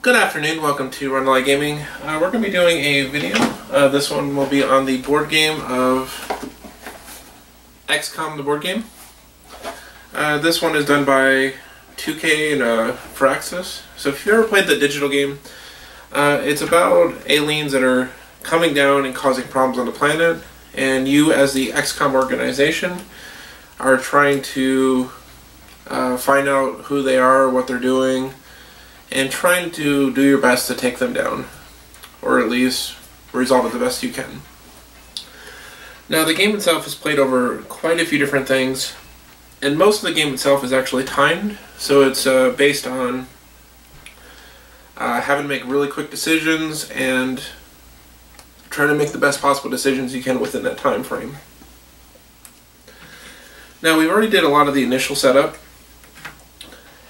Good afternoon, welcome to Rundlii Gaming. We're going to be doing a video. This one will be on the board game of Xcom, the board game. This one is done by 2K and Firaxis. So if you've ever played the digital game, it's about aliens that are coming down and causing problems on the planet, and you as the Xcom organization are trying to find out who they are, what they're doing, and trying to do your best to take them down, or at least resolve it the best you can. Now, the game itself is played over quite a few different things, and most of the game itself is actually timed, so it's based on having to make really quick decisions and trying to make the best possible decisions you can within that time frame. Now, we've already did a lot of the initial setup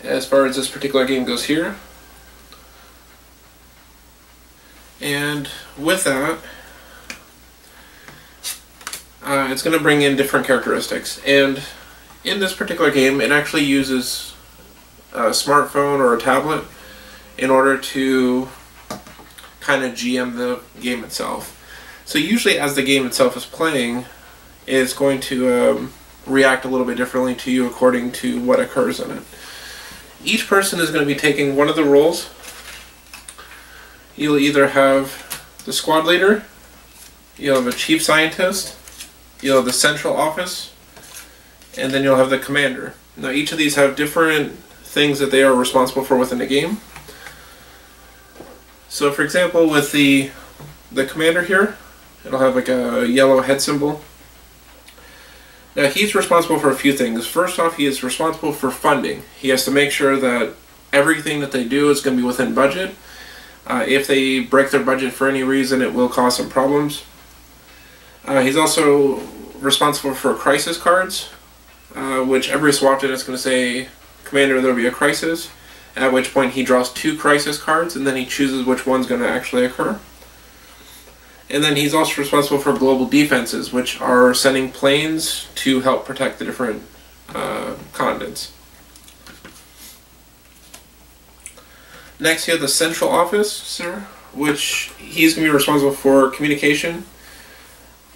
as far as this particular game goes here. And with that, it's going to bring in different characteristics. And in this particular game, it actually uses a smartphone or a tablet in order to kind of GM the game itself. So usually as the game itself is playing, it's going to react a little bit differently to you according to what occurs in it. Each person is going to be taking one of the roles. You'll either have the squad leader, you'll have a chief scientist, you'll have the central office, and then you'll have the commander. Now each of these have different things that they are responsible for within the game. So for example, with the commander here, it'll have like a yellow head symbol. Now he's responsible for a few things. First off, he is responsible for funding. He has to make sure that everything that they do is going to be within budget. If they break their budget for any reason, it will cause some problems. He's also responsible for crisis cards, which every so often is going to say, Commander, there will be a crisis, at which point he draws 2 crisis cards, and then he chooses which one's going to actually occur. And then he's also responsible for global defenses, which are sending planes to help protect the different continents. Next, you have the central officer, which he's going to be responsible for communication.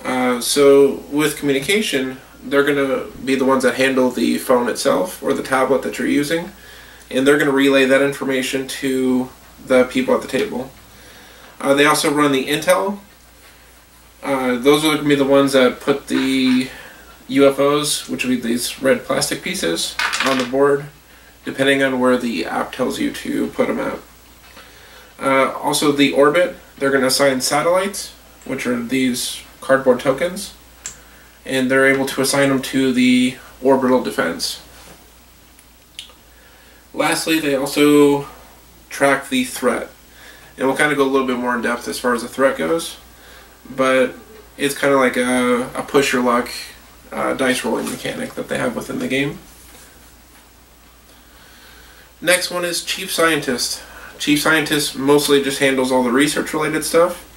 So with communication, they're going to be the ones that handle the phone itself or the tablet that you're using, and they're going to relay that information to the people at the table. They also run the intel. Those are going to be the ones that put the UFOs, which will be these red plastic pieces, on the board, depending on where the app tells you to put them at. Also the orbit, they're going to assign satellites, which are these cardboard tokens, and they're able to assign them to the orbital defense. Lastly, they also track the threat, and we'll kind of go a little bit more in depth as far as the threat goes, but it's kind of like a push your luck dice rolling mechanic that they have within the game. Next one is Chief Scientist. Chief Scientist mostly just handles all the research related stuff,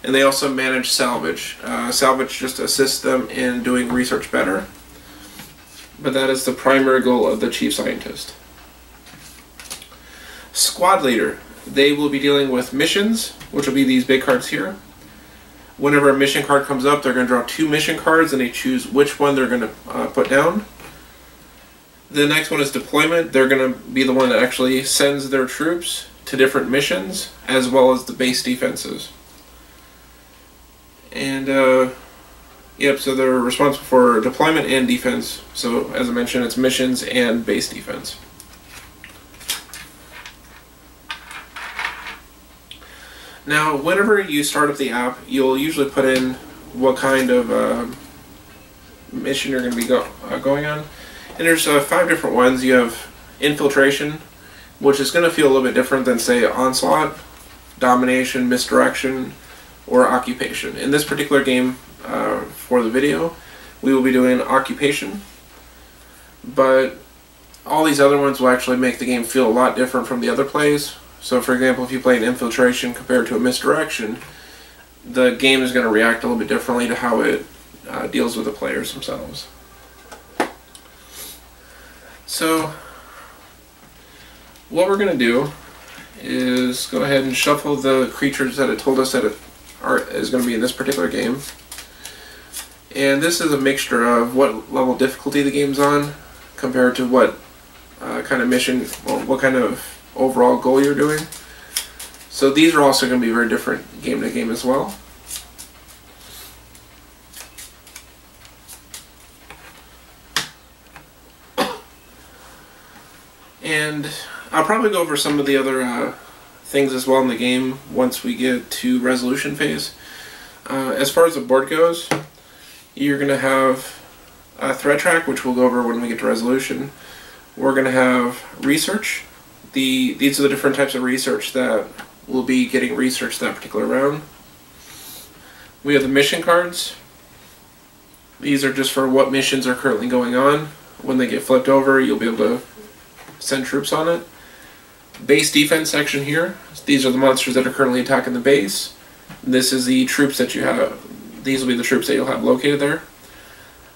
and they also manage salvage. Salvage just assists them in doing research better, but that is the primary goal of the Chief Scientist. Squad Leader. They will be dealing with missions, which will be these big cards here. Whenever a mission card comes up, they're going to draw 2 mission cards, and they choose which one they're going to put down. The next one is Deployment. They're going to be the one that actually sends their troops to different missions, as well as the base defenses. And, yep, so they're responsible for deployment and defense. So, as I mentioned, it's missions and base defense. Now, whenever you start up the app, you'll usually put in what kind of mission you're going to be going on. And there's 5 different ones. You have Infiltration, which is going to feel a little bit different than, say, Onslaught, Domination, Misdirection, or Occupation. In this particular game, for the video, we will be doing Occupation, but all these other ones will actually make the game feel a lot different from the other plays. So for example, if you play an Infiltration compared to a Misdirection, the game is going to react a little bit differently to how it deals with the players themselves. So what we're going to do is go ahead and shuffle the creatures that it told us that is going to be in this particular game. And this is a mixture of what level difficulty the game's on compared to what kind of mission, well, what kind of overall goal you're doing. So these are also going to be very different game to game as well. And I'll probably go over some of the other things as well in the game once we get to resolution phase. As far as the board goes, you're going to have a threat track, which we'll go over when we get to resolution. We're going to have research. These are the different types of research that will be getting researched that particular round. We have the mission cards. These are just for what missions are currently going on. When they get flipped over, you'll be able to send troops on it. Base defense section here. These are the monsters that are currently attacking the base. This is the troops that you have. These will be the troops that you'll have located there.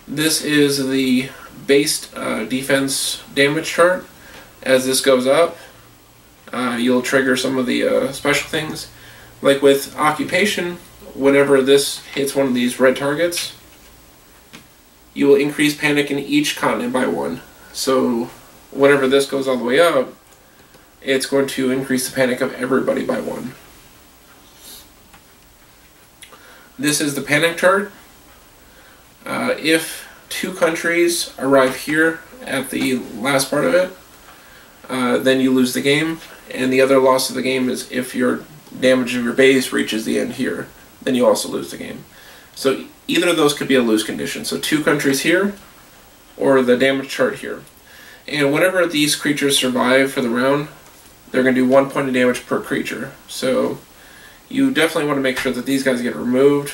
This is the base defense damage chart. As this goes up, you'll trigger some of the special things. Like with occupation, whenever this hits one of these red targets, you will increase panic in each continent by 1. So whenever this goes all the way up, it's going to increase the panic of everybody by 1. This is the panic chart. If 2 countries arrive here at the last part of it, then you lose the game. And the other loss of the game is if your damage of your base reaches the end here, then you also lose the game. So either of those could be a lose condition. So 2 countries here, or the damage chart here. And whenever these creatures survive for the round, they're going to do 1 point of damage per creature. So you definitely want to make sure that these guys get removed.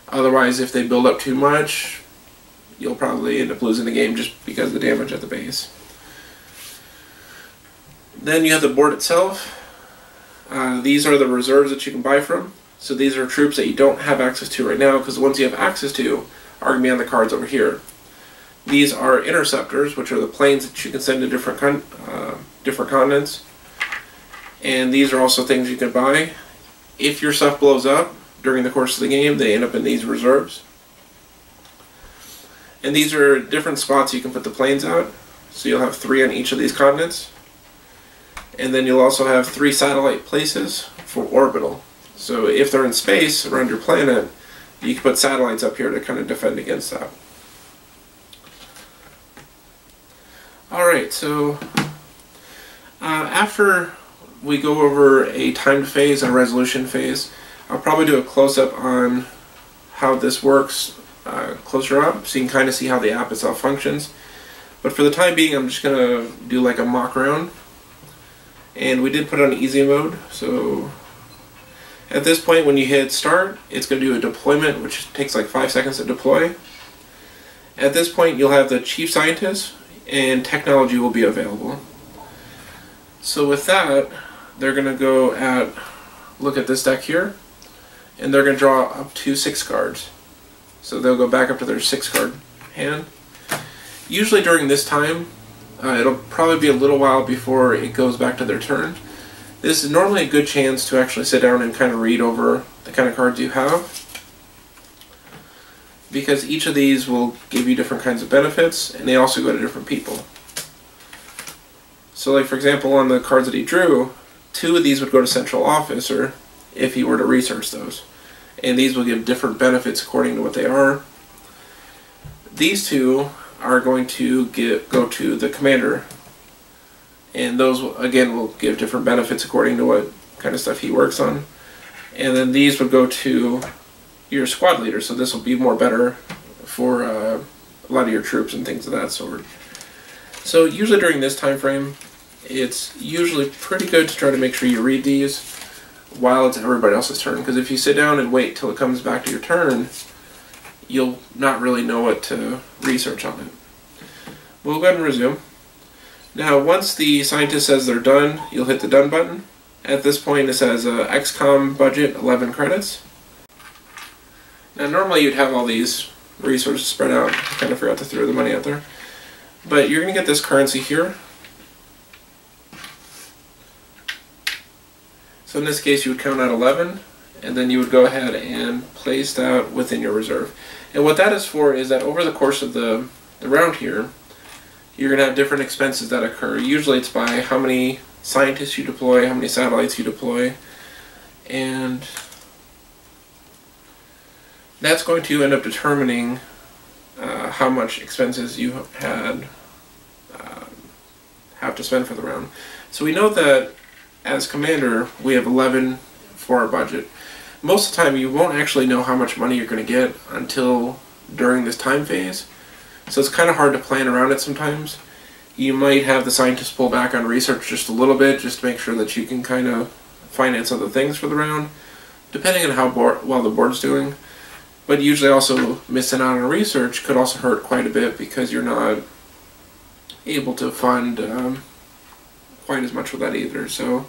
Otherwise, if they build up too much, you'll probably end up losing the game just because of the damage at the base. Then you have the board itself. These are the reserves that you can buy from. So these are troops that you don't have access to right now, because the ones you have access to are going to be on the cards over here. These are interceptors, which are the planes that you can send to different continents. And these are also things you can buy. If your stuff blows up during the course of the game, they end up in these reserves. And these are different spots you can put the planes out. So you'll have 3 on each of these continents. And then you'll also have 3 satellite places for orbital. So if they're in space around your planet, you can put satellites up here to kind of defend against that. Alright, so after we go over a timed phase and a resolution phase, I'll probably do a close-up on how this works closer up, so you can kind of see how the app itself functions. But for the time being, I'm just going to do like a mock round. And we did put it on easy mode, so at this point when you hit start, it's going to do a deployment, which takes like 5 seconds to deploy. At this point, you'll have the chief scientist, and technology will be available. So with that, they're going to go look at this deck here, and they're going to draw up to 6 cards. So they'll go back up to their 6 card hand. Usually during this time, it'll probably be a little while before it goes back to their turn. This is normally a good chance to actually sit down and kind of read over the kind of cards you have, because each of these will give you different kinds of benefits, and they also go to different people. So like for example, on the cards that he drew, 2 of these would go to Central Officer if he were to research those. And these will give different benefits according to what they are. These 2 are going to go to the Commander. And those, again, will give different benefits according to what kind of stuff he works on. And then these would go to your squad leader, so this will be more better for a lot of your troops and things of that sort. So usually during this time frame, it's usually pretty good to try to make sure you read these while it's everybody else's turn, because if you sit down and wait till it comes back to your turn, you'll not really know what to research on it. We'll go ahead and resume. Now once the scientist says they're done, you'll hit the done button. At this point it says Xcom budget 11 credits. Now normally you'd have all these resources spread out. I kind of forgot to throw the money out there. But you're going to get this currency here. So in this case, you would count out 11, and then you would go ahead and place that within your reserve. And what that is for is that over the course of the round here, you're going to have different expenses that occur. Usually it's by how many scientists you deploy, how many satellites you deploy, and that's going to end up determining how much expenses you have to spend for the round. So we know that as commander, we have 11 for our budget. Most of the time, you won't actually know how much money you're going to get until during this time phase. So it's kind of hard to plan around it sometimes. You might have the scientists pull back on research just a little bit, just to make sure that you can kind of finance other things for the round, depending on how well the board's doing. But usually also missing out on research could also hurt quite a bit because you're not able to fund quite as much with that either. So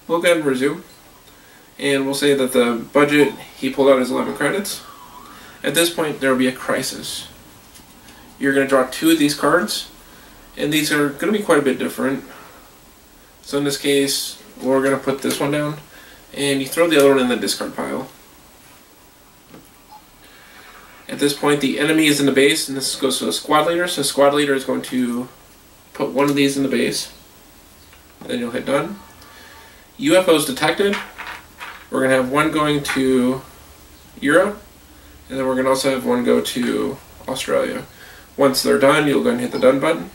we'll go ahead and resume. And we'll say that the budget he pulled out is 11 credits. At this point, there will be a crisis. You're going to draw 2 of these cards, and these are going to be quite a bit different. So in this case, we're going to put this one down, and you throw the other one in the discard pile. At this point, the enemy is in the base, and this goes to the squad leader. So squad leader is going to put one of these in the base. Then you'll hit done. UFOs detected. We're going to have one going to Europe, and then we're going to also have one go to Australia. Once they're done, you'll go and hit the done button.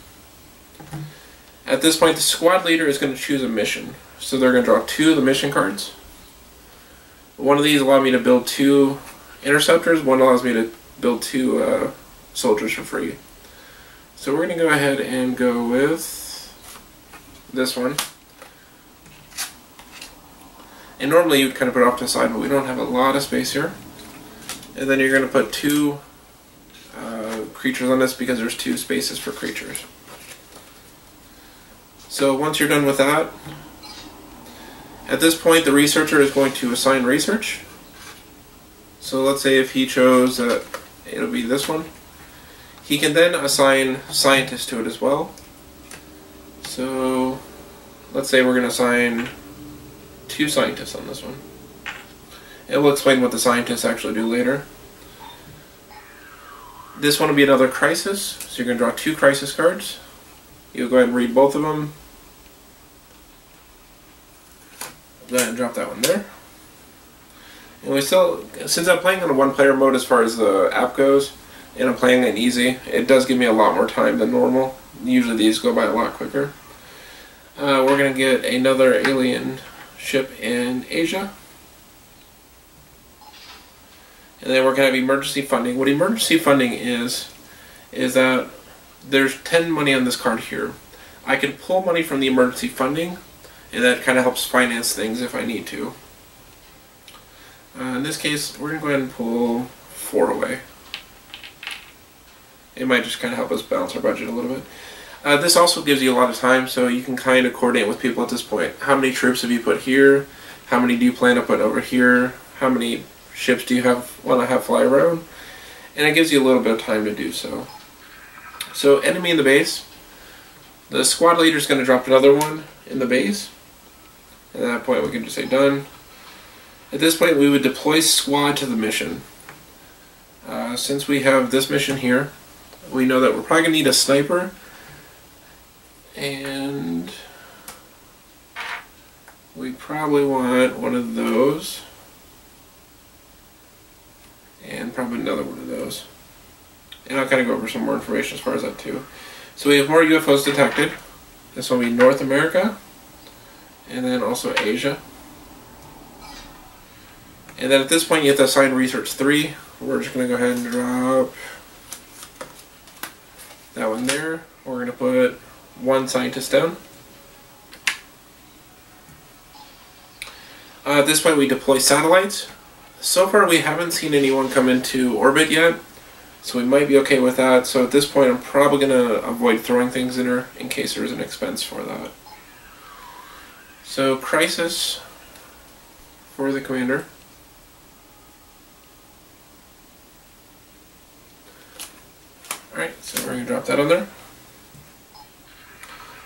At this point, the squad leader is going to choose a mission. So they're going to draw 2 of the mission cards. One of these allows me to build 2 interceptors. One allows me to build 2 soldiers for free. So we're going to go ahead and go with this one. And normally you'd kind of put it off to the side, but we don't have a lot of space here. And then you're going to put 2 creatures on this because there's 2 spaces for creatures. So once you're done with that, at this point the researcher is going to assign research. So let's say if he chose it'll be this one. He can then assign scientists to it as well. So let's say we're going to assign 2 scientists on this one. And we'll explain what the scientists actually do later. This one will be another crisis, so you're going to draw 2 crisis cards. You'll go ahead and read both of them. Go ahead and drop that one there. And we still, since I'm playing on a 1-player mode as far as the app goes, and I'm playing it easy, it does give me a lot more time than normal. Usually these go by a lot quicker. We're going to get another alien ship in Asia. And then we're going to have emergency funding. What emergency funding is that there's 10 money on this card here. I can pull money from the emergency funding, and that kind of helps finance things if I need to. In this case, we're going to go ahead and pull 4 away. It might just kind of help us balance our budget a little bit. This also gives you a lot of time, so you can kind of coordinate with people at this point. How many troops have you put here? How many do you plan to put over here? How many ships do you want to have fly around? And it gives you a little bit of time to do so. So enemy in the base. The squad leader is going to drop another one in the base. At that point we can just say done. At this point we would deploy squad to the mission. Since we have this mission here, we know that we're probably going to need a sniper. And we probably want one of those. And probably another one of those. And I'll kind of go over some more information as far as that too. So we have more UFOs detected. This will be North America. And then also Asia. And then at this point you have to assign research 3. We're just going to go ahead and drop that one there. We're going to put 1 scientist down. At this point we deploy satellites. So far we haven't seen anyone come into orbit yet, so we might be okay with that. So at this point I'm probably going to avoid throwing things in her in case there's an expense for that. So crisis for the commander. Alright, so we're going to drop that on there.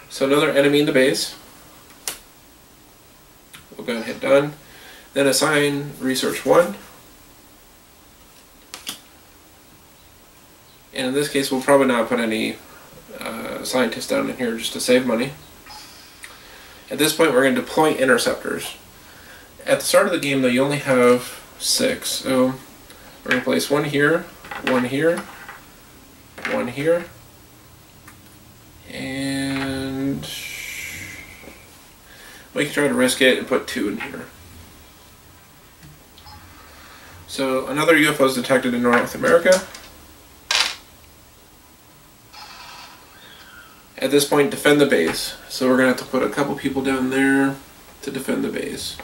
So another enemy in the base. We'll go ahead and hit done. Then assign research 1. And in this case, we'll probably not put any scientists down in here just to save money. At this point, we're going to deploy interceptors. At the start of the game, though, you only have 6. So we're going to place 1 here, 1 here, 1 here, and we can try to risk it and put 2 in here. So another UFO is detected in North America. At this point, defend the base. So we're going to have to put a couple people down there to defend the base.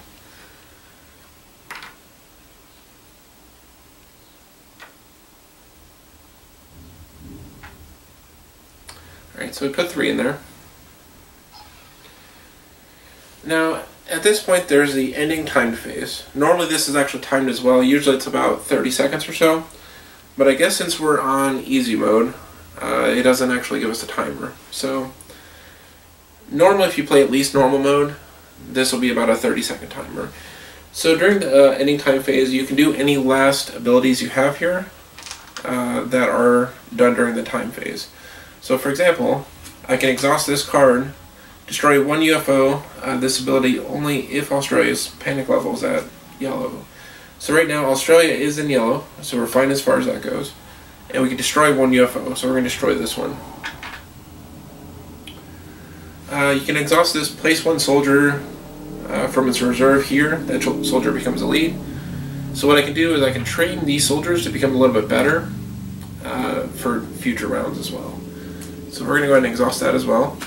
Alright, so we put 3 in there. Now, at this point, there's the ending timed phase. Normally this is actually timed as well. Usually it's about 30 seconds or so. But I guess since we're on easy mode, it doesn't actually give us a timer. So normally if you play at least normal mode, this will be about a 30-second timer. So during the ending time phase, you can do any last abilities you have here that are done during the time phase. So for example, I can exhaust this card, destroy 1 UFO, this ability only if Australia's panic level is at yellow. So right now Australia is in yellow, so we're fine as far as that goes. And we can destroy 1 UFO, so we're going to destroy this one. You can exhaust this, place 1 soldier from its reserve here. That soldier becomes a lead. So what I can do is I can train these soldiers to become a little bit better for future rounds as well. So we're going to go ahead and exhaust that as well.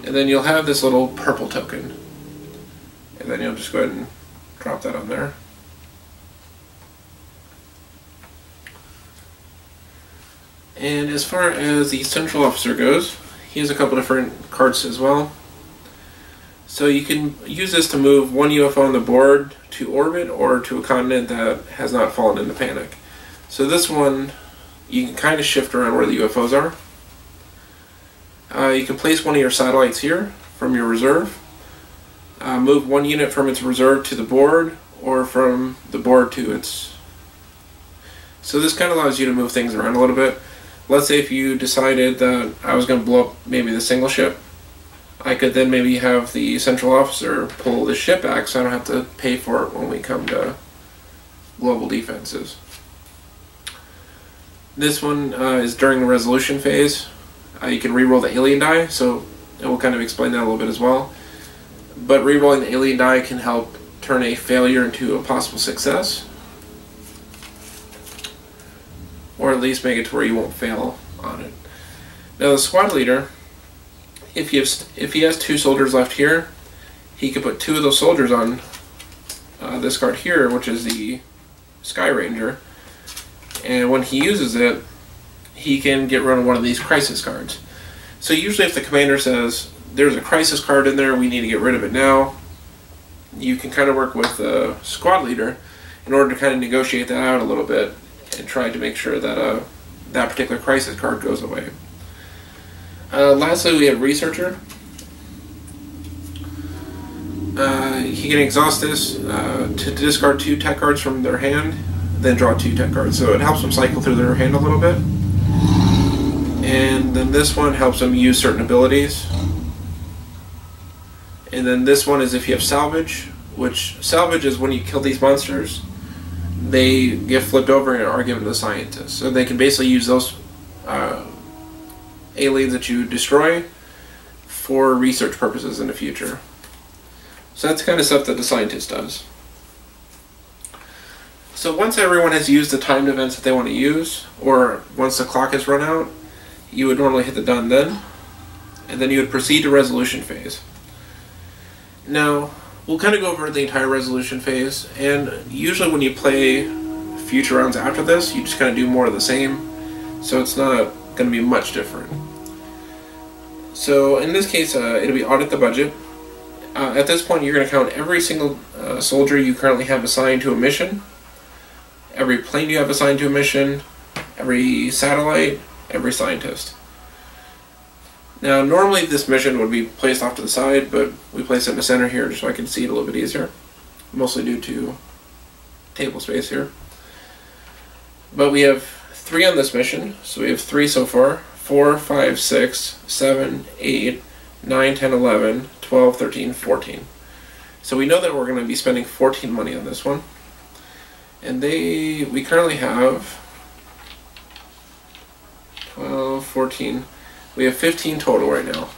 And then you'll have this little purple token. And then you'll just go ahead and drop that on there. And as far as the central officer goes, he has a couple different cards as well. So you can use this to move 1 UFO on the board to orbit or to a continent that has not fallen into panic. So this one, you can kind of shift around where the UFOs are. You can place 1 of your satellites here from your reserve. Move 1 unit from its reserve to the board or from the board to its... So this kind of allows you to move things around a little bit. Let's say if you decided that I was going to blow up maybe the single ship, I could then maybe have the central officer pull the ship back so I don't have to pay for it when we come to global defenses. This one is during the resolution phase. You can reroll the alien die, so it will kind of explain that a little bit as well. But rerolling the alien die can help turn a failure into a possible success. Or at least make it to where you won't fail on it. Now the squad leader, if he has 2 soldiers left here, he could put 2 of those soldiers on this card here, which is the Sky Ranger. And when he uses it, he can get rid of one of these crisis cards. So usually if the commander says, there's a crisis card in there, we need to get rid of it now, you can kind of work with the squad leader in order to kind of negotiate that out a little bit and try to make sure that that particular crisis card goes away. Lastly, we have Researcher. He can exhaust this to discard 2 tech cards from their hand, then draw 2 tech cards. So it helps them cycle through their hand a little bit. And then this one helps them use certain abilities. And then this one is if you have Salvage, which Salvage is when you kill these monsters, they get flipped over and are given to the scientists. So they can basically use those aliens that you destroy for research purposes in the future. So that's the kind of stuff that the scientist does. So once everyone has used the timed events that they want to use, or once the clock has run out, you would normally hit the done then, and then you would proceed to resolution phase. Now, we'll kind of go over the entire resolution phase, and usually when you play future rounds after this, you just kind of do more of the same, so it's not going to be much different. So in this case, it'll be audit the budget. At this point, you're going to count every single soldier you currently have assigned to a mission, every plane you have assigned to a mission, every satellite, every scientist. Now, normally this mission would be placed off to the side, but we place it in the center here just so I can see it a little bit easier. Mostly due to table space here. But we have 3 on this mission, so we have 3 so far. 4, 5, 6, 7, 8, 9, 10, 11, 12, 13, 14. So we know that we're going to be spending 14 money on this one. And we currently have 12, 14. We have 15 total right now.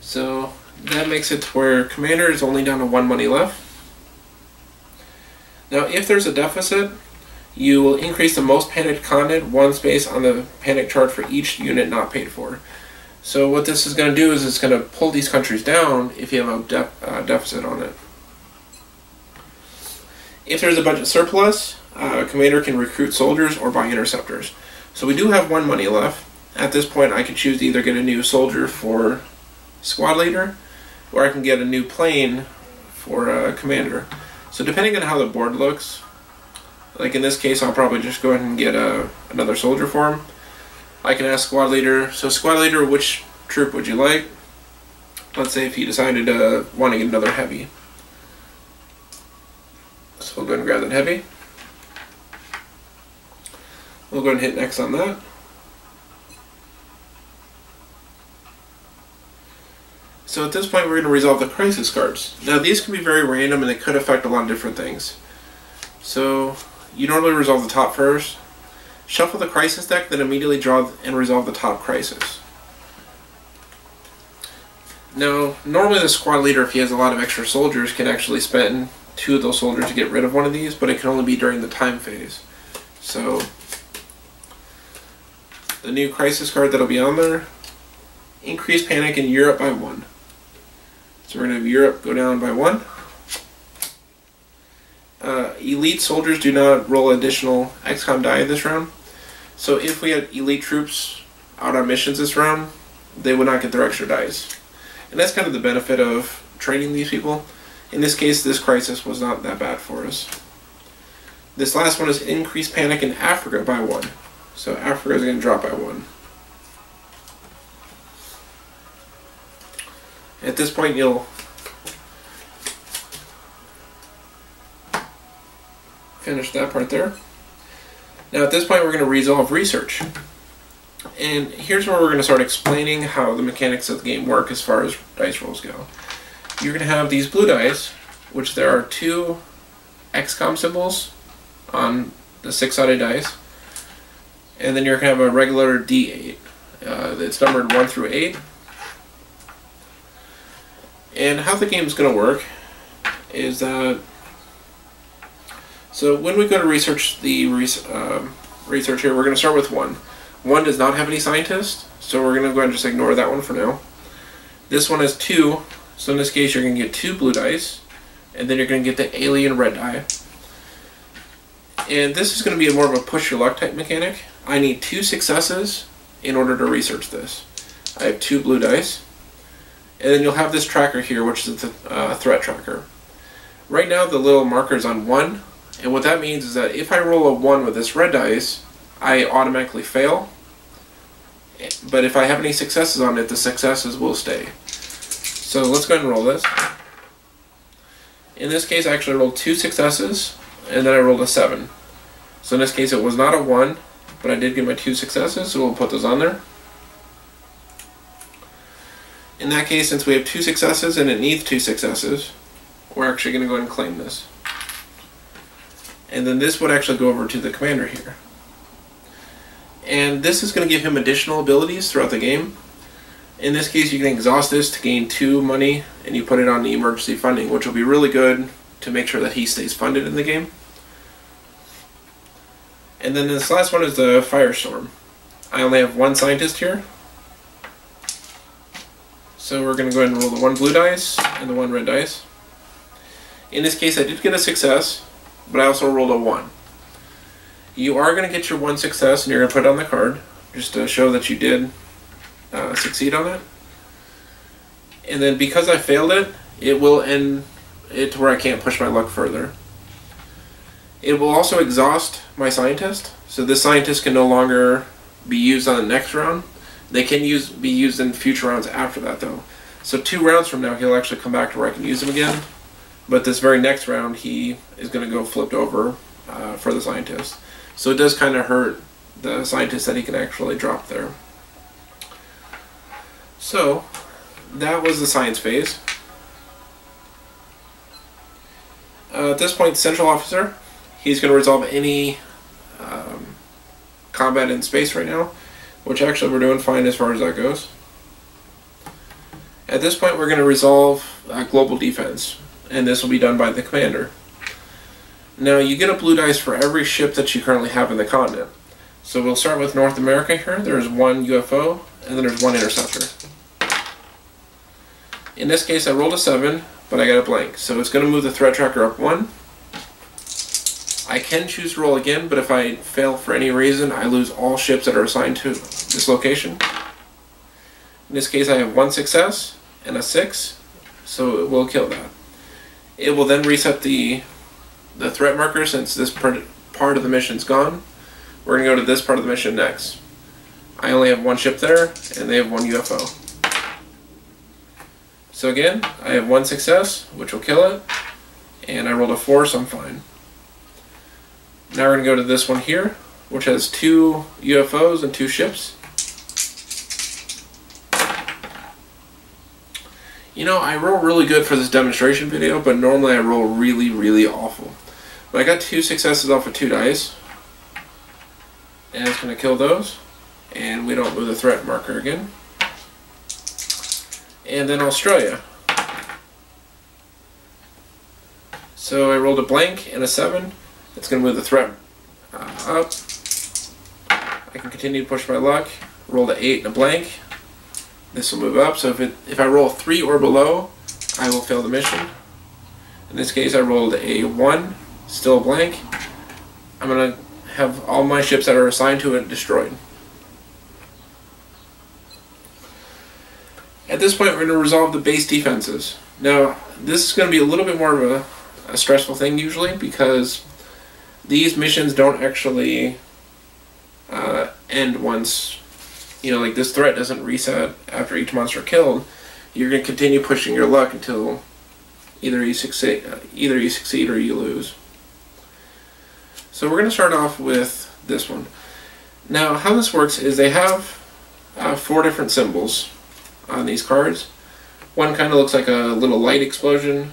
So that makes it to where Commander is only down to 1 money left. Now if there's a deficit, you will increase the most panicked continent 1 space on the panic chart for each unit not paid for. So what this is going to do is it's going to pull these countries down if you have a deficit on it. If there's a budget surplus, Commander can recruit soldiers or buy interceptors. So we do have 1 money left. At this point I can choose to either get a new soldier for squad leader, or I can get a new plane for Commander. So depending on how the board looks, like in this case I'll probably just go ahead and get another soldier for him. I can ask squad leader, so squad leader, which troop would you like? Let's say if he decided to want to get another heavy. So we'll go ahead and grab that heavy. We'll go ahead and hit next on that. So at this point we're going to resolve the crisis cards. Now these can be very random and they could affect a lot of different things. So you normally resolve the top first. Shuffle the crisis deck, then immediately draw and resolve the top crisis. Now normally the squad leader, if he has a lot of extra soldiers, can actually spend 2 of those soldiers to get rid of one of these, but it can only be during the time phase. So the new crisis card that'll be on there, increase panic in Europe by 1. So we're going to have Europe go down by 1. Elite soldiers do not roll additional Xcom die this round. So if we had elite troops out on missions this round, they would not get their extra dice. And that's kind of the benefit of training these people. In this case, this crisis was not that bad for us. This last one is increase panic in Africa by 1. So Africa is going to drop by 1. At this point, you'll finish that part there. Now at this point, we're going to resolve research. And here's where we're going to start explaining how the mechanics of the game work as far as dice rolls go. You're going to have these blue dice, which there are 2 Xcom symbols on the 6-sided dice. And then you're going to have a regular D8. It's numbered 1 through 8. And how the game is going to work is that, so when we go to research the research here, we're going to start with 1. 1 does not have any scientists, so we're going to go ahead and just ignore that one for now. This one has 2, so in this case you're going to get 2 blue dice, and then you're going to get the alien red die. And this is going to be more of a push your luck type mechanic. I need 2 successes in order to research this. I have 2 blue dice. And then you'll have this tracker here, which is the threat tracker. Right now the little marker is on 1, and what that means is that if I roll a 1 with this red dice, I automatically fail. But if I have any successes on it, the successes will stay. So let's go ahead and roll this. In this case I actually rolled 2 successes, and then I rolled a 7. So in this case it was not a 1, but I did get my 2 successes, so we'll put those on there. In that case, since we have 2 successes and it needs 2 successes, we're actually going to go ahead and claim this. And then this would actually go over to the commander here. And this is going to give him additional abilities throughout the game. In this case, you can exhaust this to gain 2 money, and you put it on the emergency funding, which will be really good to make sure that he stays funded in the game. And then this last one is the Firestorm. I only have 1 scientist here. So we're going to go ahead and roll the 1 blue dice and the 1 red dice. In this case I did get a success, but I also rolled a 1. You are going to get your 1 success and you're going to put it on the card, just to show that you did succeed on it. And then because I failed it, it will end it to where I can't push my luck further. It will also exhaust my scientist, so this scientist can no longer be used on the next round. They can be used in future rounds after that, though. So 2 rounds from now, he'll actually come back to where I can use him again. But this very next round, he is going to go flipped over for the scientist. So it does kind of hurt the scientist that he can actually drop there. So that was the science phase. At this point, Central Officer, he's going to resolve any combat in space right now, which actually we're doing fine as far as that goes. At this point, we're going to resolve global defense, and this will be done by the commander. Now, you get a blue dice for every ship that you currently have in the continent. So we'll start with North America here. There's 1 UFO, and then there's 1 interceptor. In this case, I rolled a 7, but I got a blank. So it's going to move the threat tracker up 1. I can choose to roll again, but if I fail for any reason, I lose all ships that are assigned to this location. In this case, I have 1 success and a 6, so it will kill that. It will then reset the threat marker since this part of the mission's gone. We're going to go to this part of the mission next. I only have 1 ship there, and they have 1 UFO. So again, I have 1 success, which will kill it, and I rolled a 4, so I'm fine. Now we're going to go to this one here, which has 2 UFOs and 2 ships. You know, I roll really good for this demonstration video, but normally I roll really, really awful. But I got 2 successes off of 2 dice. And it's going to kill those. And we don't move the threat marker again. And then Australia. So I rolled a blank and a 7. It's going to move the threat up. I can continue to push my luck. Roll an 8 and a blank. This will move up. So if I roll 3 or below, I will fail the mission. In this case, I rolled a 1, still a blank. I'm going to have all my ships that are assigned to it destroyed. At this point, we're going to resolve the base defenses. Now, this is going to be a little bit more of a stressful thing usually, because these missions don't actually end once, you know, like this threat doesn't reset after each monster killed. You're going to continue pushing your luck until either you succeed or you lose. So we're going to start off with this one. Now, how this works is they have 4 different symbols on these cards. One kind of looks like a little light explosion.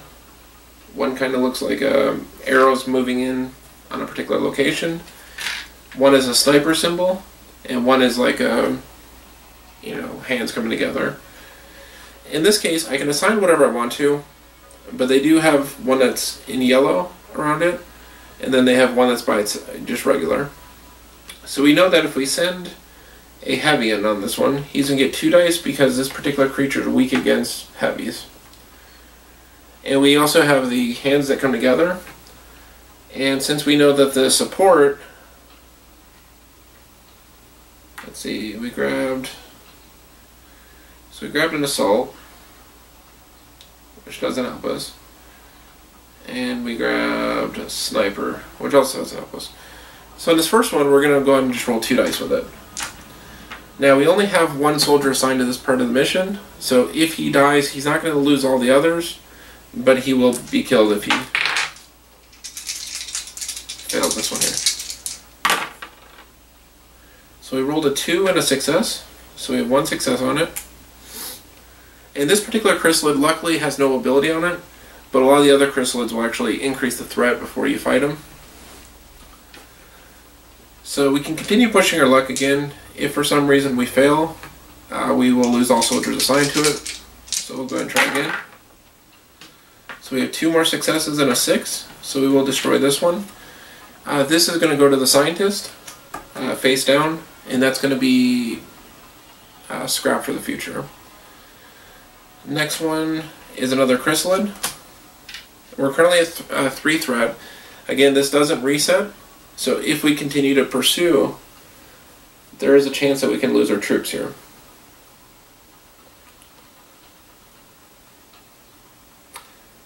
One kind of looks like arrows moving in on a particular location. One is a sniper symbol, and one is like a, you know, hands coming together. In this case, I can assign whatever I want to, but they do have one that's in yellow around it, and then they have one that's by just regular. So we know that if we send a heavy in on this one, he's going to get 2 dice because this particular creature is weak against heavies. And we also have the hands that come together. And since we know that the support, let's see, we grabbed an assault, which doesn't help us. And we grabbed a sniper, which also doesn't help us. So in this first one, we're going to go ahead and just roll 2 dice with it. Now, we only have 1 soldier assigned to this part of the mission, so if he dies, he's not going to lose all the others, but he will be killed if he fails this one here. So we rolled a 2 and a success, so we have 1 success on it. And this particular chrysalid luckily has no ability on it, but a lot of the other chrysalids will actually increase the threat before you fight them. So we can continue pushing our luck again. If for some reason we fail, we will lose all soldiers assigned to it. So we'll go ahead and try again. So we have 2 more successes and a 6, so we will destroy this one. This is going to go to the scientist, face down, and that's going to be scrap for the future. Next one is another chrysalid. We're currently at 3 threat. Again, this doesn't reset, so if we continue to pursue, there is a chance that we can lose our troops here.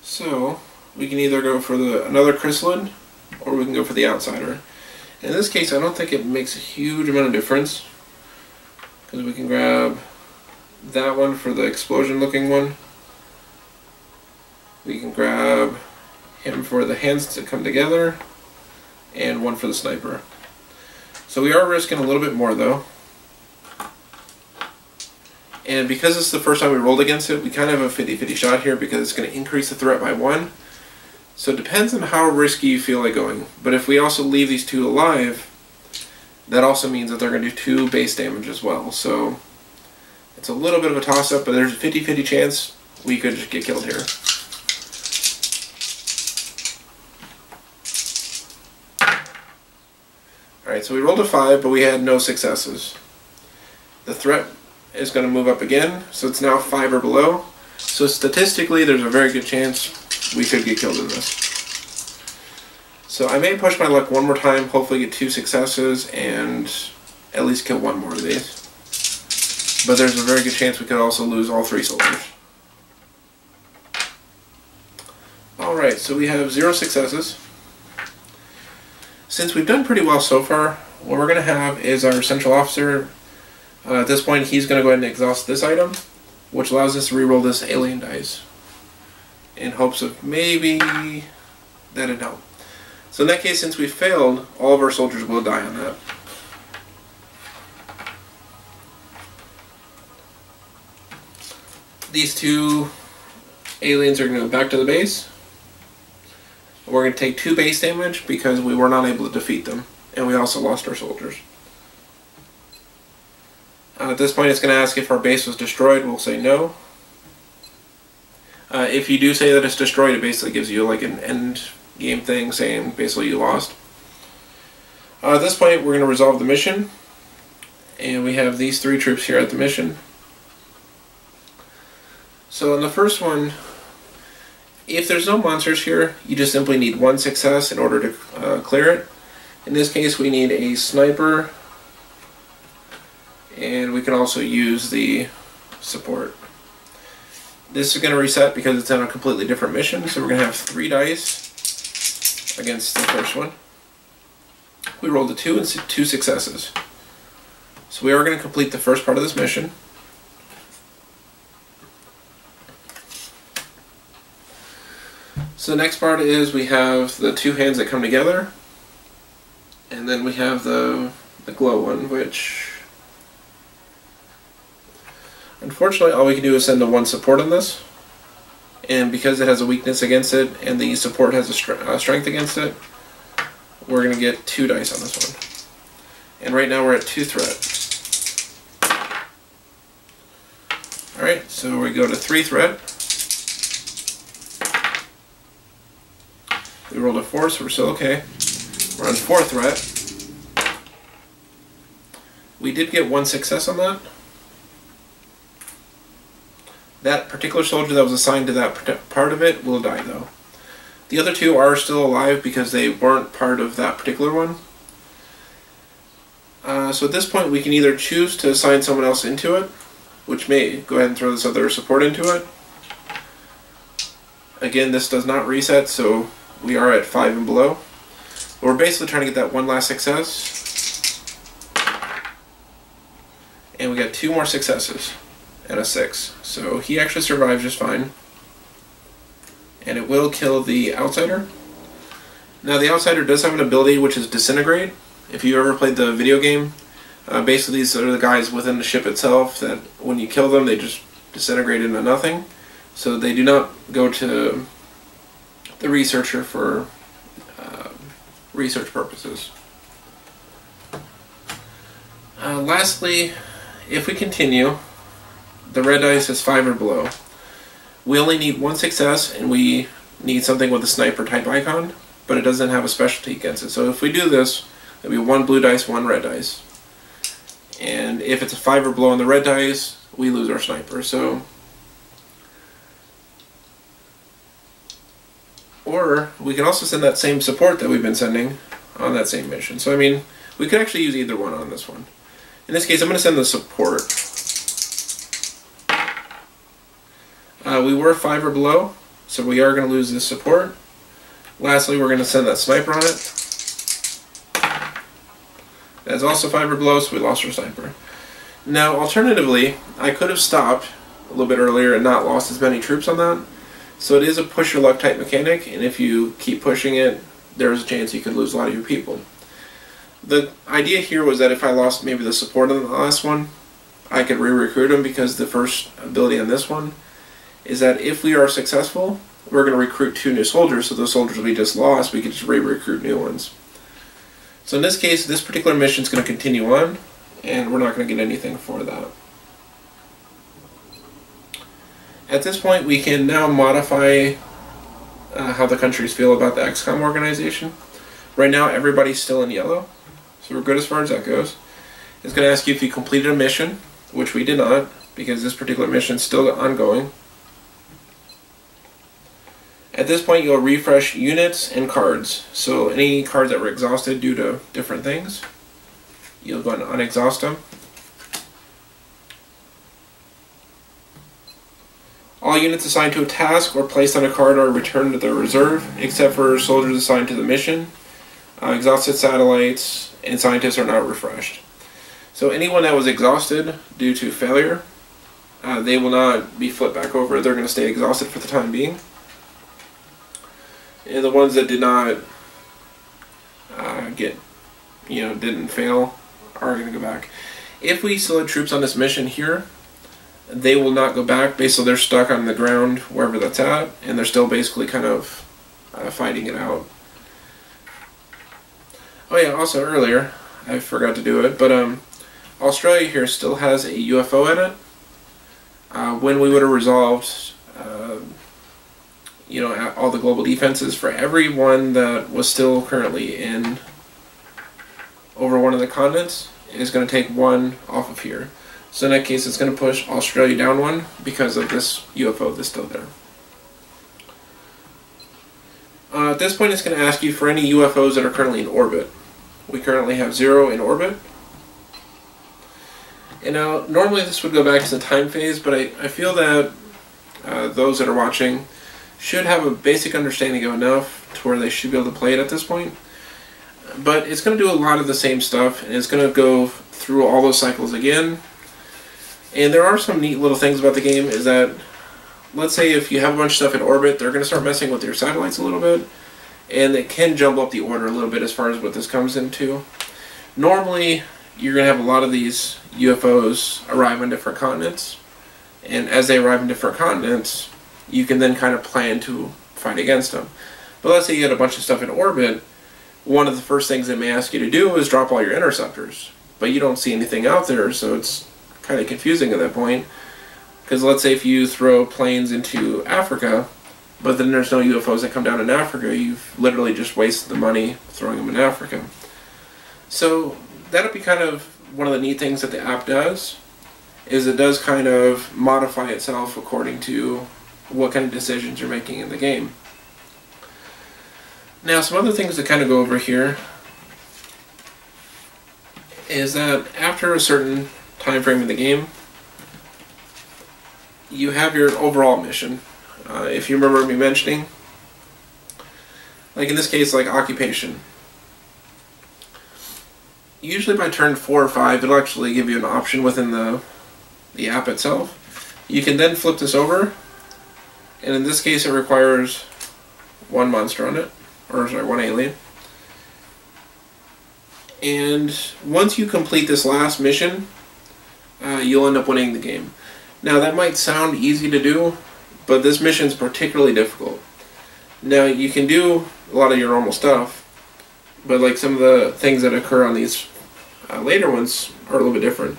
So we can either go for another chrysalid, or we can go for the outsider. In this case, I don't think it makes a huge amount of difference, because we can grab that one for the explosion looking one. We can grab him for the hands to come together, and one for the sniper. So we are risking a little bit more though. And because this is the first time we rolled against it, we kind of have a 50-50 shot here because it's going to increase the threat by 1. So it depends on how risky you feel like going. But if we also leave these 2 alive, that also means that they're going to do 2 base damage as well. So it's a little bit of a toss-up, but there's a 50-50 chance we could just get killed here. Alright, so we rolled a 5, but we had no successes. The threat is going to move up again, so it's now 5 or below. So statistically, there's a very good chance we could get killed in this. So I may push my luck one more time, hopefully get 2 successes, and at least kill 1 more of these. But there's a very good chance we could also lose all 3 soldiers. Alright, so we have 0 successes. Since we've done pretty well so far, what we're going to have is our central officer. At this point, he's going to go ahead and exhaust this item, which allows us to reroll this alien dice, in hopes of maybe that'd help. So in that case, since we failed, all of our soldiers will die on that. These 2 aliens are going to go back to the base. We're going to take 2 base damage because we were not able to defeat them, and we also lost our soldiers. At this point, it's going to ask if our base was destroyed. We'll say no. If you do say that it's destroyed, it basically gives you like an end game thing saying basically you lost. At this point, we're going to resolve the mission, and we have these 3 troops here at the mission. So in the first one, if there's no monsters here, you just simply need 1 success in order to clear it. In this case, we need a sniper, and we can also use the support. This is going to reset because it's on a completely different mission, so we're going to have 3 dice against the first one. We rolled a 2 and 2 successes. So we are going to complete the first part of this mission. So the next part is we have the 2 hands that come together, and then we have the glow one, which unfortunately all we can do is send the 1 support on this, and because it has a weakness against it and the support has a strength against it, we're going to get 2 dice on this one. And right now we're at 2 threat. Alright, so we go to 3 threat. We rolled a 4, so we're still okay. We're on 4 threat. We did get 1 success on that. That particular soldier that was assigned to that part of it will die though. The other 2 are still alive because they weren't part of that particular one. So at this point we can either choose to assign someone else into it, which may go ahead and throw this other support into it. Again, this does not reset, so we are at 5 and below. But we're basically trying to get that 1 last success. And we got 2 more successes and a 6. So he actually survives just fine. And it will kill the outsider. Now the outsider does have an ability which is disintegrate. If you ever played the video game, basically these are the guys within the ship itself that when you kill them they just disintegrate into nothing. So they do not go to the researcher for research purposes. Lastly, if we continue, the red dice is 5 or below. We only need 1 success, and we need something with a sniper type icon, but it doesn't have a specialty against it. So if we do this, it'll be 1 blue dice, 1 red dice. And if it's a 5 or below on the red dice, we lose our sniper. So, or we can also send that same support that we've been sending on that same mission. So I mean, we could actually use either one on this one. In this case, I'm going to send the support. We were 5 or below, so we are going to lose this support. Lastly, we're going to send that sniper on it. That's also fiber below, so we lost our sniper. Now, alternatively, I could have stopped a little bit earlier and not lost as many troops on that. So it is a push your luck type mechanic, and if you keep pushing it, there's a chance you could lose a lot of your people. The idea here was that if I lost maybe the support on the last one, I could re-recruit them, because the first ability on this one is that if we are successful, we're going to recruit 2 new soldiers, so those soldiers we just lost, we could just re-recruit new ones. So in this case, this particular mission is going to continue on, and we're not going to get anything for that. At this point, we can now modify how the countries feel about the Xcom organization. Right now, everybody's still in yellow, so we're good as far as that goes. It's going to ask you if you completed a mission, which we did not, because this particular mission is still ongoing. At this point, you'll refresh units and cards. So any cards that were exhausted due to different things, you'll go and unexhaust them. All units assigned to a task or placed on a card are returned to their reserve, except for soldiers assigned to the mission. Exhausted satellites and scientists are not refreshed. So anyone that was exhausted due to failure, they will not be flipped back over. They're going to stay exhausted for the time being. And the ones that did not didn't fail are going to go back. If we still have troops on this mission here, they will not go back. Basically, they're stuck on the ground wherever that's at, and they're still basically kind of fighting it out. Oh yeah, also earlier, I forgot to do it, but Australia here still has a UFO in it. When we would have resolved all the global defenses for everyone that was still currently in over one of the continents, is going to take 1 off of here. So in that case, it's going to push Australia down 1 because of this UFO that's still there. At this point, it's going to ask you for any UFOs that are currently in orbit. We currently have 0 in orbit. And now, normally this would go back to the time phase, but I feel that those that are watching should have a basic understanding of enough to where they should be able to play it at this point. But it's going to do a lot of the same stuff, and it's going to go through all those cycles again. And there are some neat little things about the game, is that, let's say if you have a bunch of stuff in orbit, they're going to start messing with your satellites a little bit, and it can jumble up the order a little bit as far as what this comes into. Normally, you're going to have a lot of these UFOs arrive on different continents, and as they arrive on different continents, you can then kind of plan to fight against them. But let's say you had a bunch of stuff in orbit, one of the first things they may ask you to do is drop all your interceptors. But you don't see anything out there, so it's kind of confusing at that point. Because let's say if you throw planes into Africa, but then there's no UFOs that come down in Africa, you've literally just wasted the money throwing them in Africa. So that'll be kind of one of the neat things that the app does, is it does kind of modify itself according to what kind of decisions you're making in the game. Now, some other things to kind of go over here is that after a certain time frame in the game, you have your overall mission. If you remember me mentioning, like in this case, like occupation. Usually by turn 4 or 5, it'll actually give you an option within the app itself. You can then flip this over, and in this case it requires 1 monster on it, or sorry, 1 alien. And once you complete this last mission, you'll end up winning the game. Now that might sound easy to do, but this mission is particularly difficult. Now you can do a lot of your normal stuff, but like some of the things that occur on these later ones are a little bit different.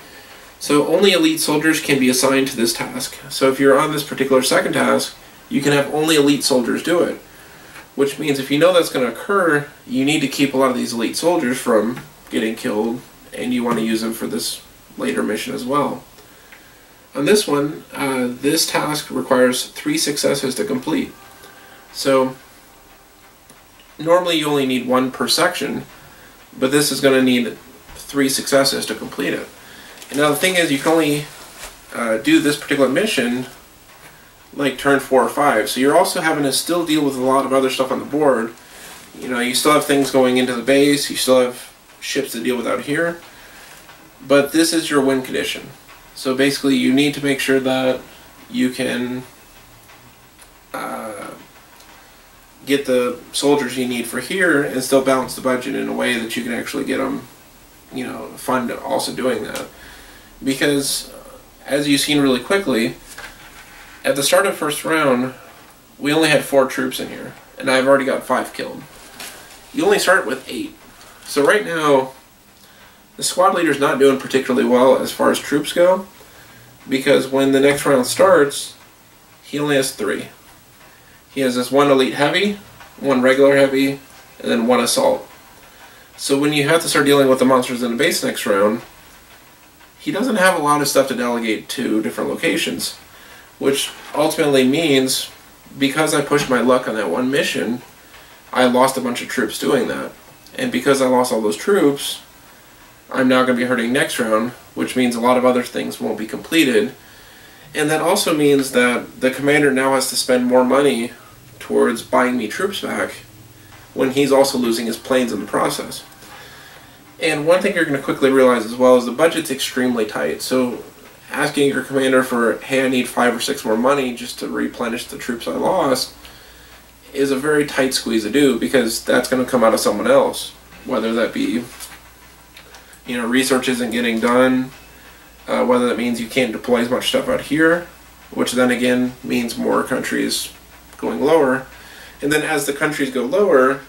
So only elite soldiers can be assigned to this task. So if you're on this particular second task, you can have only elite soldiers do it. Which means if you know that's going to occur, you need to keep a lot of these elite soldiers from getting killed, and you want to use them for this later mission as well. On this one, this task requires 3 successes to complete. So normally you only need 1 per section, but this is going to need 3 successes to complete it. And now the thing is, you can only do this particular mission like turn 4 or 5, so you're also having to still deal with a lot of other stuff on the board You know, you still have things going into the base, you still have ships to deal with out here, but this is your win condition. So basically you need to make sure that you can get the soldiers you need for here and still balance the budget in a way that you can actually get them, you know, fund also doing that. Because as you've seen really quickly, at the start of first round, we only had 4 troops in here, and I've already got 5 killed. You only start with 8. So right now, the squad leader's not doing particularly well as far as troops go, because when the next round starts, he only has 3. He has this 1 elite heavy, 1 regular heavy, and then 1 assault. So when you have to start dealing with the monsters in the base next round, he doesn't have a lot of stuff to delegate to different locations, which ultimately means, because I pushed my luck on that one mission, I lost a bunch of troops doing that. And because I lost all those troops, I'm now going to be hurting next round, which means a lot of other things won't be completed. And that also means that the commander now has to spend more money towards buying me troops back, when he's also losing his planes in the process. And one thing you're going to quickly realize as well is the budget's extremely tight. So asking your commander for, hey, I need 5 or 6 more money just to replenish the troops I lost, is a very tight squeeze to do, because that's going to come out of someone else. Whether that be, you know, research isn't getting done, whether that means you can't deploy as much stuff out here, which then again means more countries going lower. And then as the countries go lower,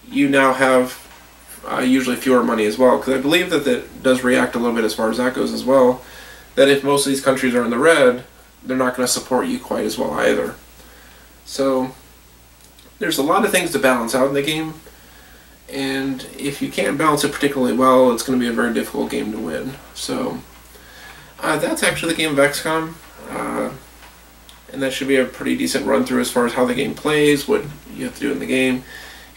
you now have usually fewer money as well, because I believe that that does react a little bit as far as that goes as well, that if most of these countries are in the red, they're not going to support you quite as well either. So there's a lot of things to balance out in the game, and if you can't balance it particularly well, it's going to be a very difficult game to win. So that's actually the game of XCOM, and that should be a pretty decent run through as far as how the game plays, what you have to do in the game.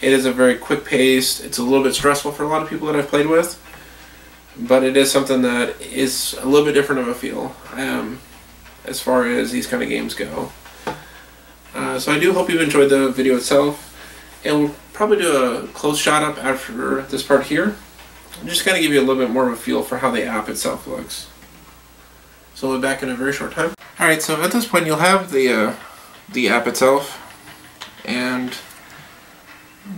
It is a very quick paced, it's a little bit stressful for a lot of people that I've played with, but it is something that is a little bit different of a feel as far as these kind of games go. So I do hope you've enjoyed the video itself, and we'll probably do a close shot up after this part here. I'm just going to give you a little bit more of a feel for how the app itself looks. So we'll be back in a very short time. Alright, so at this point you'll have the app itself, and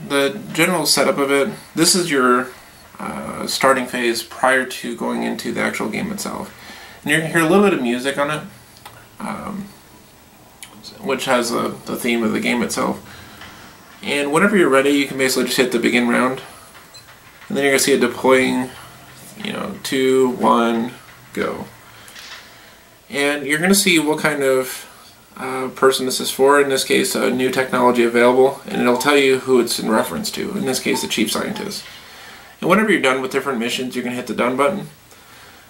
the general setup of it. This is your starting phase prior to going into the actual game itself. And you're going to hear a little bit of music on it, which has the theme of the game itself. And whenever you're ready, you can basically just hit the begin round, and then you're going to see it deploying, you know, 2, 1, go. And you're going to see what kind of person this is for. In this case, a new technology available, and it'll tell you who it's in reference to. In this case, the chief scientist. And whenever you're done with different missions, you can hit the done button.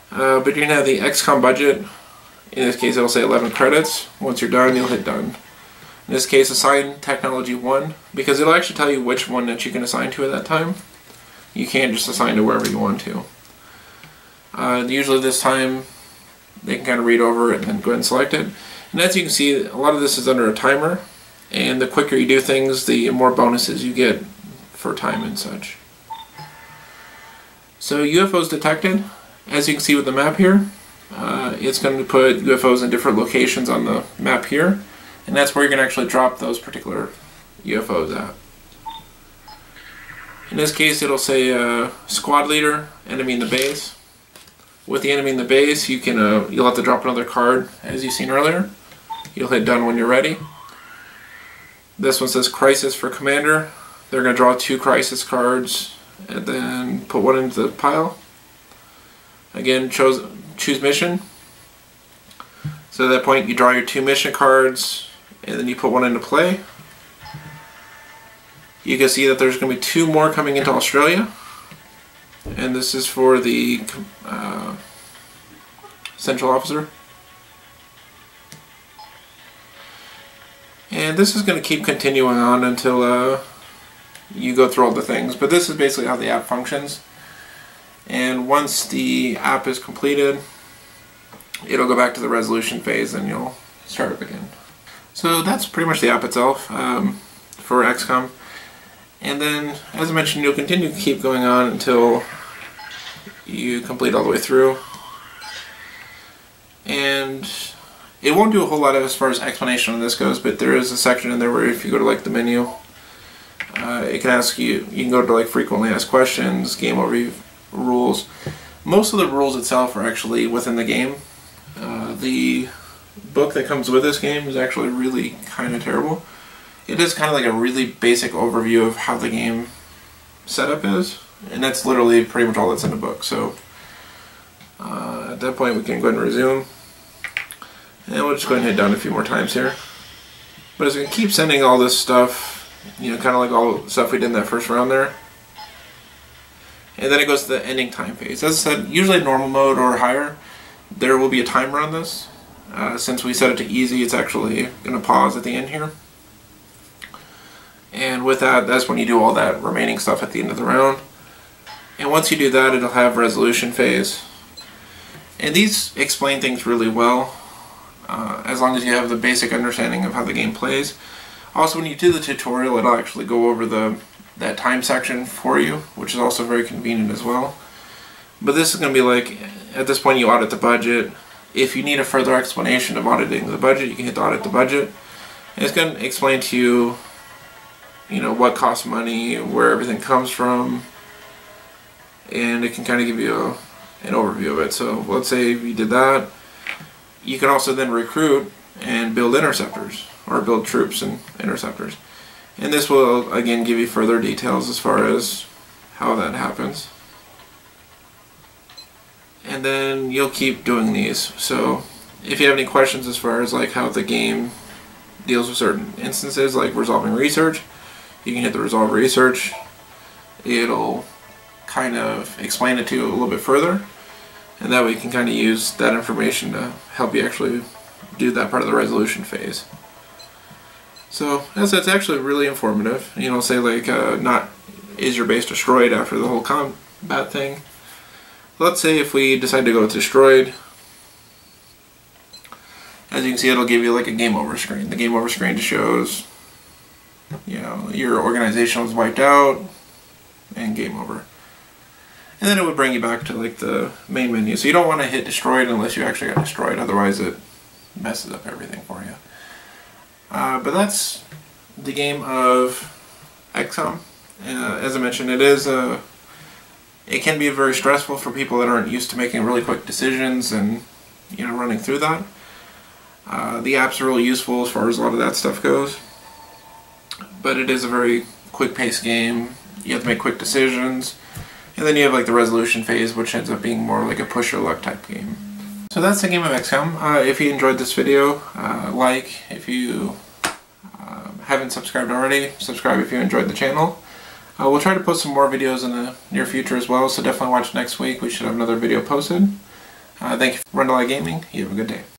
But you're going to have the XCOM budget. In this case, it'll say 11 credits. Once you're done, you'll hit done. In this case, assign technology 1, because it'll actually tell you which one that you can assign to at that time. You can't just assign to wherever you want to. Usually this time, they can kind of read over it and then go ahead and select it. And as you can see, a lot of this is under a timer, and the quicker you do things, the more bonuses you get for time and such. So UFOs detected, as you can see with the map here, it's going to put UFOs in different locations on the map here, and that's where you're going to actually drop those particular UFOs at. In this case, it'll say squad leader, enemy in the base. With the enemy in the base, you can you'll have to drop another card, as you've seen earlier. You'll hit done when you're ready. This one says crisis for commander. They're going to draw 2 crisis cards and then put 1 into the pile. Again, choose mission. So at that point, you draw your 2 mission cards and then you put 1 into play. You can see that there's going to be 2 more coming into Australia. And this is for the central officer. And this is going to keep continuing on until you go through all the things. But this is basically how the app functions. And once the app is completed, it'll go back to the resolution phase and you'll start up again. So that's pretty much the app itself for XCOM. And then, as I mentioned, you'll continue to keep going on until you complete all the way through. And it won't do a whole lot as far as explanation on this goes, but there is a section in there where if you go to like the menu, it can ask you, you can go to like frequently asked questions, game overview, rules. Most of the rules itself are actually within the game. The book that comes with this game is actually really kind of terrible. It is kind of like a really basic overview of how the game setup is, and that's literally pretty much all that's in the book. So at that point we can go ahead and resume, and we'll just go ahead and hit down a few more times here. But it's going to keep sending all this stuff, you know, kind of like all the stuff we did in that first round there. And then it goes to the ending time phase. As I said, usually normal mode or higher, there will be a timer on this. Since we set it to easy, it's actually going to pause at the end here. And with that, that's when you do all that remaining stuff at the end of the round. And once you do that, it'll have resolution phase. And these explain things really well, as long as you have the basic understanding of how the game plays. Also, when you do the tutorial, it'll actually go over that time section for you, which is also very convenient as well. But this is going to be like, at this point you audit the budget. If you need a further explanation of auditing the budget, you can hit audit the budget. And it's going to explain to you, you know, what costs money, where everything comes from, and it can kind of give you an overview of it. So let's say if you did that, you can also then recruit and build interceptors, or build troops and interceptors. And this will again give you further details as far as how that happens. And then you'll keep doing these. So if you have any questions as far as like how the game deals with certain instances, like resolving research, you can hit the resolve research. It'll kind of explain it to you a little bit further, and that way you can kind of use that information to help you actually do that part of the resolution phase. So that's actually really informative. You know, say like not is your base destroyed after the whole combat thing. Let's say if we decide to go with destroyed, as you can see, it'll give you like a game over screen. The game over screen just shows, you know, your organization was wiped out and game over. And then it would bring you back to like the main menu. So you don't want to hit destroyed unless you actually got destroyed, otherwise it messes up everything for you. But that's the game of Xcom. As I mentioned, it can be very stressful for people that aren't used to making really quick decisions and, you know, running through that. The app's are really useful as far as a lot of that stuff goes, but it is a very quick-paced game. You have to make quick decisions, and then you have like the resolution phase, which ends up being more like a push your luck type game. So that's the game of Xcom. If you enjoyed this video, like. If you haven't subscribed already, subscribe if you enjoyed the channel. We'll try to post some more videos in the near future as well, so definitely watch next week. We should have another video posted. Thank you for Rundlii Gaming. You have a good day.